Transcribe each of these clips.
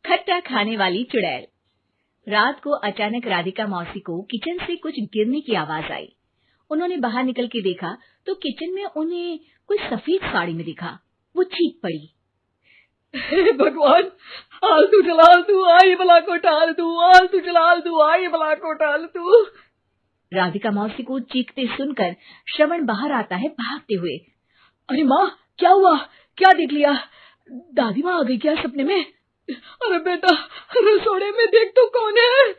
खट्टा खाने वाली चुड़ैल। रात को अचानक राधिका मौसी को किचन से कुछ गिरने की आवाज आई। उन्होंने बाहर निकल के देखा तो किचन में उन्हें कोई सफेद साड़ी में दिखा। वो चीख पड़ी, हे भगवान, आलतू जलाल तू आई बला को टाल तू, आलतू जलाल तू आई बला को टाल तू। राधिका मौसी को चीखते सुनकर श्रवण बाहर आता है भागते हुए। अरे माँ, क्या हुआ? क्या देख लिया? दादी माँ आ गई क्या सपने में? अरे बेटा, रसोड़े में देख तो कौन है?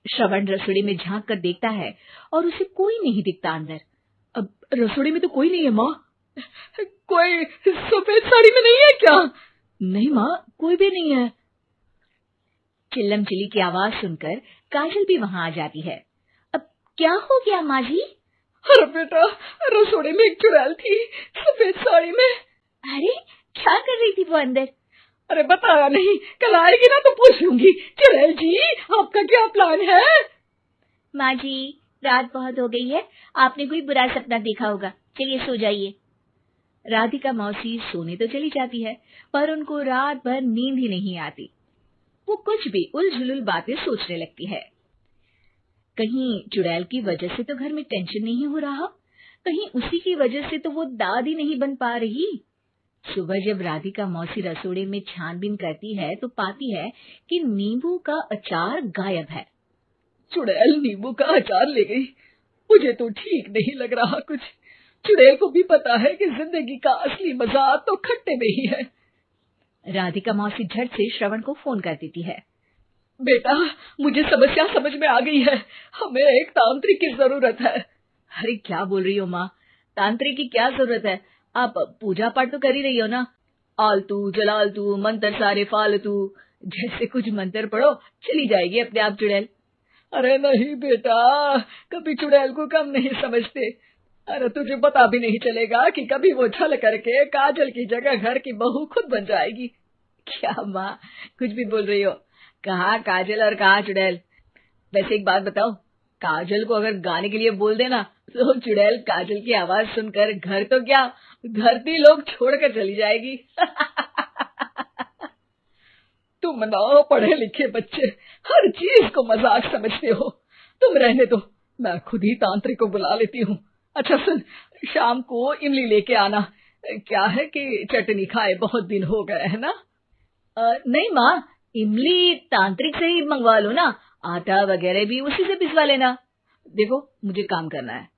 श्रवण रसोड़ी में झांक कर देखता है और उसे कोई नहीं दिखता अंदर। अब रसोड़ी में तो कोई नहीं है माँ। कोई सफेद साड़ी में नहीं है क्या? नहीं माँ, कोई भी नहीं है। चिल्लम चिल्ली की आवाज सुनकर काजल भी वहां आ जाती है। अब क्या हो गया माँ जी? अरे बेटा, रसोड़े में एक चुड़ैल थी सफेद साड़ी में। अरे क्या कर रही थी वो अंदर? अरे बताया नहीं, कल आएगी ना तो पूछ लूंगी। चुड़ैल जी, आपका क्या प्लान है? माँ जी, रात बहुत हो गई है, आपने कोई बुरा सपना देखा होगा, चलिए सो जाइए। राधिका मौसी सोने तो चली जाती है पर उनको रात भर नींद ही नहीं आती। वो कुछ भी उलझुल बातें सोचने लगती है। कहीं चुड़ैल की वजह से तो घर में टेंशन नहीं हो रहा, कहीं उसी की वजह से तो वो दादी नहीं बन पा रही। सुबह जब राधिका मौसी रसोड़े में छानबीन करती है तो पाती है कि नींबू का अचार गायब है। चुड़ैल नींबू का अचार ले गई, मुझे तो ठीक नहीं लग रहा कुछ। चुड़ैल को भी पता है कि जिंदगी का असली मजा तो खट्टे में ही है। राधिका मौसी झट से श्रवण को फोन कर देती है। बेटा, मुझे समस्या समझ में आ गई है, हमें एक तांत्रिक की जरूरत है। अरे क्या बोल रही हो माँ, तांत्रिक की क्या जरूरत है? आप पूजा पाठ तो कर ही रही हो ना। आलतू जलालतू मंत्र सारे फालतू जैसे कुछ मंत्र पढ़ो, चली जाएगी अपने आप चुड़ैल। अरे नहीं बेटा, कभी चुड़ैल को कम नहीं समझते। अरे तुझे पता भी नहीं चलेगा कि कभी वो छल करके काजल की जगह घर की बहू खुद बन जाएगी। क्या माँ, कुछ भी बोल रही हो? कहाँ काजल और कहाँ चुड़ैल? वैसे एक बात बताओ, काजल को अगर गाने के लिए बोल देना तो चुड़ैल काजल की आवाज सुनकर घर तो क्या, धरती लोग छोड़कर चली जाएगी। तुम ना पढ़े लिखे बच्चे हर चीज को मजाक समझते हो। तुम रहने दो, मैं खुद ही तांत्रिक को बुला लेती हूँ। अच्छा सुन, शाम को इमली लेके आना। क्या है कि चटनी खाए बहुत दिन हो गए है ना। नहीं माँ, इमली तांत्रिक से ही मंगवा लो ना, आटा वगैरह भी उसी से पिसवा लेना। देखो मुझे काम करना है।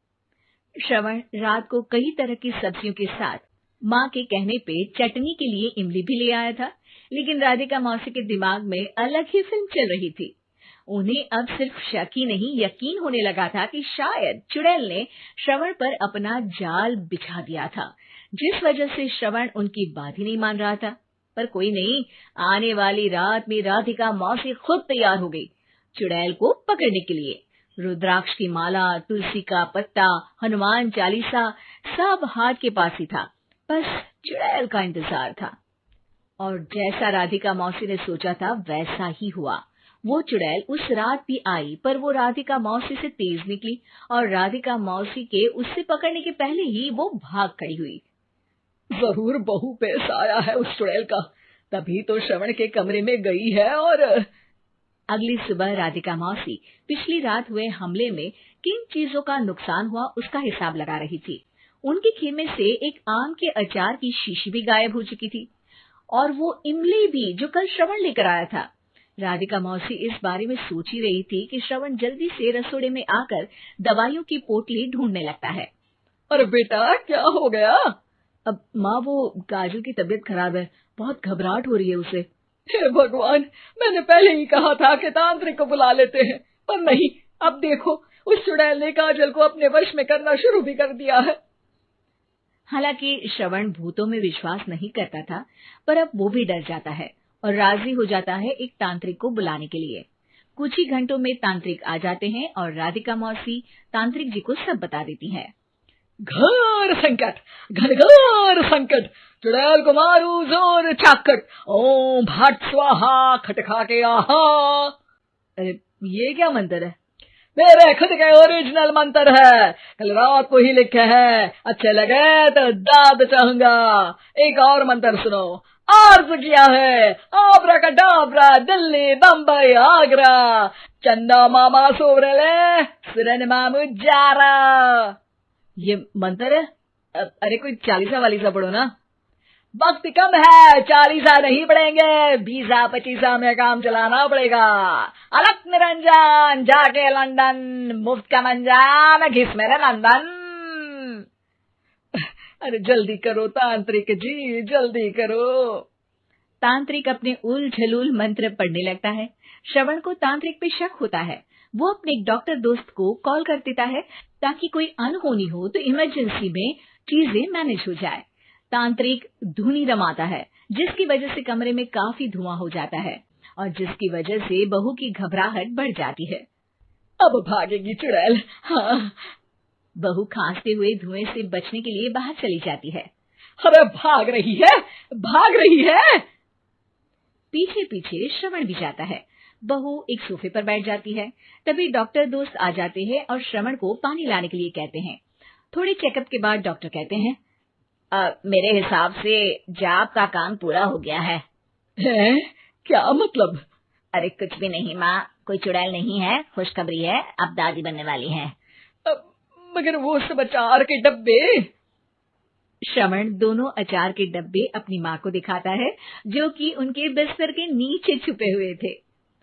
श्रवण रात को कई तरह की सब्जियों के साथ माँ के कहने पे चटनी के लिए इमली भी ले आया था, लेकिन राधिका मौसी के दिमाग में अलग ही फिल्म चल रही थी। उन्हें अब सिर्फ शक ही नहीं यकीन होने लगा था कि शायद चुड़ैल ने श्रवण पर अपना जाल बिछा दिया था, जिस वजह से श्रवण उनकी बात ही नहीं मान रहा था। पर कोई नहीं, आने वाली रात में राधिका मौसी खुद तैयार हो गई चुड़ैल को पकड़ने के लिए। रुद्राक्ष की माला, तुलसी का पत्ता, हनुमान चालीसा सब हाथ के पास ही था, बस चुड़ैल का इंतजार था। और जैसा राधिका मौसी ने सोचा था वैसा ही हुआ। वो चुड़ैल उस रात भी आई, पर वो राधिका मौसी से तेज निकली और राधिका मौसी के उससे पकड़ने के पहले ही वो भाग खड़ी हुई। जरूर बहू पे साया है उस चुड़ैल का, तभी तो श्रवण के कमरे में गई है। और अगली सुबह राधिका मौसी पिछली रात हुए हमले में किन चीजों का नुकसान हुआ उसका हिसाब लगा रही थी। उनके खेमे से एक आम के अचार की शीशी भी गायब हो चुकी थी और वो इमली भी जो कल श्रवण लेकर आया था। राधिका मौसी इस बारे में सोच ही रही थी कि श्रवण जल्दी से रसोड़े में आकर दवाइयों की पोटली ढूंढने लगता है। अरे बेटा, क्या हो गया? अब माँ, वो काजल की तबीयत खराब है, बहुत घबराहट हो रही है उसे। हे भगवान, मैंने पहले ही कहा था कि तांत्रिक को बुला लेते हैं, पर नहीं। अब देखो, उस चुड़ैल ने काजल को अपने वश में करना शुरू भी कर दिया है। हालांकि श्रवण भूतों में विश्वास नहीं करता था, पर अब वो भी डर जाता है और राजी हो जाता है एक तांत्रिक को बुलाने के लिए। कुछ ही घंटों में तांत्रिक आ जाते हैं और राधिका मौसी तांत्रिक जी को सब बता देती है। घोर संकट, घनघोर संकट, चुड़ैल को मारू जोर चाकट, ओम भट स्वाहा खटखा के आहा। अरे ये क्या मंत्र है? मेरे खुद के ओरिजिनल मंत्र है, कल रात को ही लिखे हैं। अच्छे लगे तो दाद चाहूंगा। एक और मंत्र सुनो, अर्ज किया है, आब्राकडाब्रा, दिल्ली, बम्बई, आगरा, चंदा मामा सोबरले, सिरनमा मुजारा। ये मंत्र है? अरे कोई चालीसा वालीसा पढ़ो ना। वक्त कम है, 40 नहीं पड़ेंगे, 20-25 में काम चलाना पड़ेगा। अलक निरंजन जाके लंदन, मुफ्त का मंजान घिस मेरे लंदन। अरे जल्दी करो तांत्रिक जी, जल्दी करो। तांत्रिक अपने उल झलूल मंत्र पढ़ने लगता है। श्रवण को तांत्रिक पे शक होता है। वो अपने एक डॉक्टर दोस्त को कॉल कर देता है ताकि कोई अनहोनी हो तो इमरजेंसी में चीजें मैनेज हो जाए। तांत्रिक धुनी रमाता है, जिसकी वजह से कमरे में काफी धुआं हो जाता है और जिसकी वजह से बहू की घबराहट बढ़ जाती है। अब भागेगी चुड़ैल। हाँ। बहू खांसते हुए धुएं से बचने के लिए बाहर चली जाती है। अरे भाग रही है, भाग रही है। पीछे पीछे श्रवण भी जाता है। बहू एक सोफे पर बैठ जाती है। तभी डॉक्टर दोस्त आ जाते हैं और श्रवण को पानी लाने के लिए कहते हैं। थोड़े चेकअप के बाद डॉक्टर कहते हैं, मेरे हिसाब से जाप का काम पूरा हो गया है। क्या मतलब? अरे कुछ भी नहीं माँ, कोई चुड़ैल नहीं है, खुशखबरी है, अब दादी बनने वाली है। मगर वो सब अचार के डब्बे। श्रवण दोनों अचार के डब्बे अपनी माँ को दिखाता है, जो कि उनके बिस्तर के नीचे छुपे हुए थे।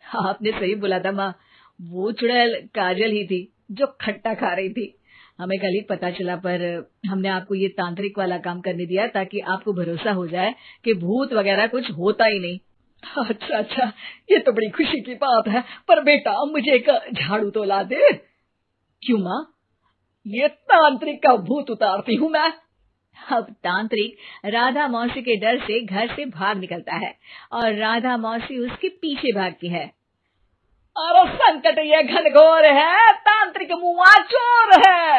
आपने सही बोला था माँ, वो चुड़ैल काजल ही थी जो खट्टा खा रही थी। हमें कल ही पता चला, पर हमने आपको ये तांत्रिक वाला काम करने दिया ताकि आपको भरोसा हो जाए कि भूत वगैरह कुछ होता ही नहीं। अच्छा, ये तो बड़ी खुशी की बात है। पर बेटा मुझे एक झाड़ू तो ला दे। क्यों माँ? ये तांत्रिक का भूत उतारती हूँ मैं। अब तांत्रिक राधा मौसी के डर से घर से भाग निकलता है और राधा मौसी उसके पीछे भागती है। अरे संकट ये घनघोर है, तांत्रिक मुआ चोर है।